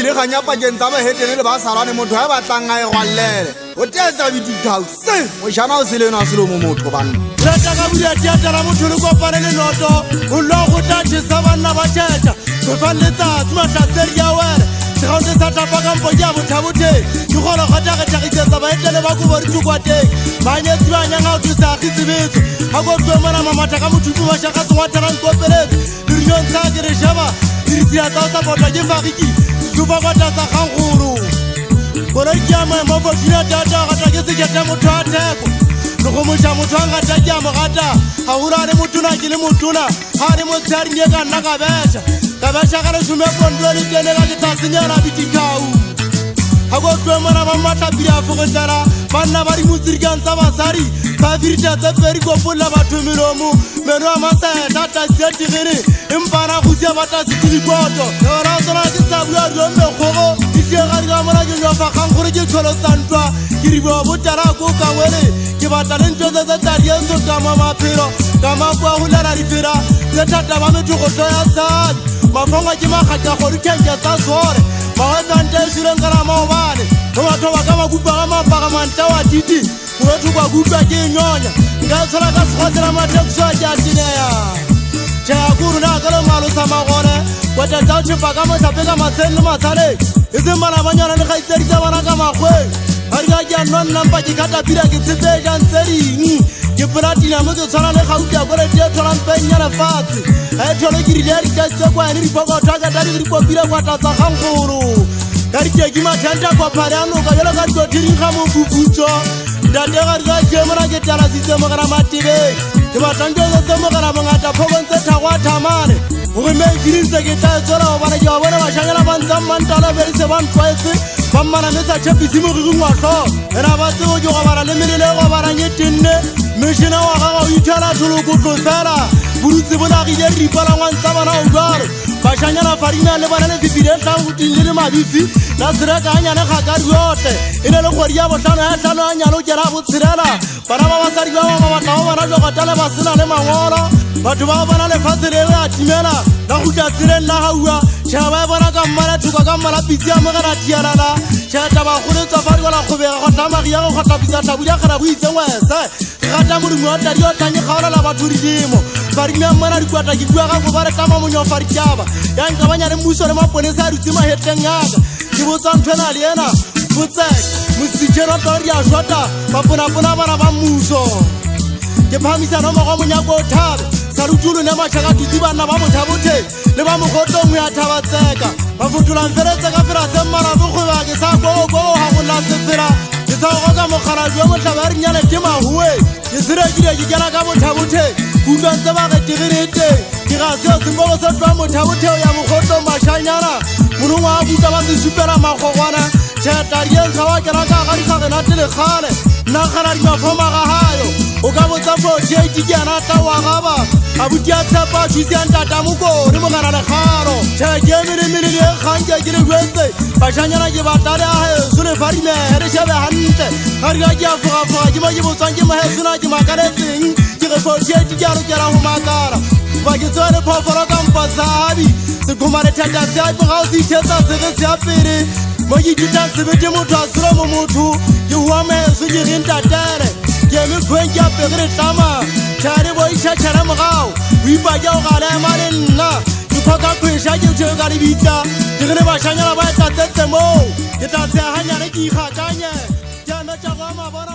ile ga nyapa tsa ba hetene le ba salane motho a batlang a e gwallele o tetsa bititau se o jana o sele na selo mo motho banna rata ka bula teatara motho le kopane le noto o lo go tla sa banna ba tjeta go fa letsa tsma tla seria wena se ga ntse sa tapa ka mpoja bothabothe ke golo gata ga tagitsetsa ba etele ba go bori tukwate ba nyetsi ba nyanga o tsa khitsibetso ha go tlo mona mamata ka mothupu ba shaka tswa tarang kopeletse le ryon tsa ke re shaba dirisia tsa tsa botla ke fariki ke ba gata sa ganguru bona ke ma mo bofina tata ga tla ke se ke tla motho a theko le go moja motho a ngata ke a mogata ha ura le motho na ke le motona ha re mo tsari nye ka nna ka betša ka re sume pondo le tene ka ke tsasenyana bitikau ha go tlo mona ba matla pila fogetsela banna ba di motsirikan tsa basari ba virita tse pedi kopolla batho melomo meno a maseta ta setigere empana go sia batla se dilikoto yona tsona ke sa bua dio mekgogo di tega di ka mona ke nyofa gang gore ke tsholo tsantwa ke ri bo botara ko ka wele ke batla le ntse tse tarienso ka maphelo ka mapwa go lela di fera tse thata ba metho go tloya tsadi mafonga ke magata go di kenja tsa sore ba wa tsante sireng kana maobane go batho ba ka makupa ga mapaka manta wa titi go batho ba kupa ke nyonya nka tshola ka sekgotsela matekso a tjatineya tjaguru na ka lo malo sa magone go tla tsa tšhepa ka motlhape ka matsheng le matshale e seng bana banyana le gaitseditsa bana ka magweng ga di ka ke a nonnampa ke katapila ke tshepeja ntseding ke polatina mo ke tshwana le gauti ya kore tie tholang penya lefatshe ga e tholo ke rile ya dikasitse kwane dipokotho a katadi ke dipopile kwa tatsa gangolo ka dikeki mathente a kopane a noka jalo ka dikotiring ga mofufutso ntate ga di ka kemona ke talasitse mogera matebeng ke batlang ke setse mogera bongata phokontse thago a thamane gore meifiringse ke tla e tswela gobane ke ba bone bašanyana ba ntsang mantala berise ba ntwaetse ba mmanametsa tšhepisi mogiging wa tlhogo ena ba tsebo ke gobara le melele e gobarang e tenne mešhina wa gaga o ithala tholokotlo fela borutse bolagile ripalangwang tsa bana o jalo bašanyana farina le bona lefifile e tlang goting le le mabifi la sereka a nyane kgakadi yotle e ne le kgwedi ya botlhano ya tlhano a nyane o kera botshelela bana ba basadi ba ba batla go bona jokotale ba sena le mangolo batho ba go bona lefatshe le le a timela la gotla tseleng la gaua tšhaba ba e bona ka mmala thuka ka mmala pitsi ya mogena tialala tšheta bagoletswa fa di gola kgobega go tlamagi ya go kgotlapitsa tlhabudi ya kgera go itseng wese re gata modimo wa tadi o tlange kgaolela batho didimo farime ya mmona dikwata ke bua gago ba re tama monyofa ditaba ya nkabanya le mmuso le maponese a dutse mahetleng yaka ke botsa ntho ena le ena botsek mositšheno tori ya jota baponapona bana ba mmuso ke phamisano mogo monyako o thabe salutulu ne matšhaka tutsi banna ba mothabothe le ba mogotlong ya thabatseka ba fotolang feretse ka fera se mmarabokgweba ke sa koo ga golla sefera ke sa go ka mogala jwa motlhaba ya renyane ke mahue ke serekile ke kena ka mothabothe kutlwantse ba getegerete ke ga seo sembogo se tloa mothabotheo ya mogotlong bašanyana monongwe a buka ba se supela magogwana tšhetarientlha wa kena ka gadikgagenate lekgale nna kgana dimafoma ga gayo o ka botsa fotieti ke yana tla wa gaba a buti a tshepa thusiang tata mokone mogana legaro tšheke melemele le kgantse ke le jwetse bašanyana ke batlale a heso le farimehe re shebe gantle ga dika ke a fogafoga ke mo ke botswang ke mohesona ke makaletseng ke ge fotieti ke a lokela go makala ba ke tsewa le phofolo ka mpa sabi sekgomane thata se a poga o se ithetsa sege se a pele mo ke kitang sebete motho a selo mo motho ke hua meheso ke reng tatere ke eme kgweng ke apegere tlama tšhare bo itšhatšhara mogao o ipake o gale ema le nna ke kgoka kgweša ke tšheo ka lebitla ke gene bašanyana ba e tlatsetse moo ke tla tseaganyane ke ikgakanye ke ametša go a mabona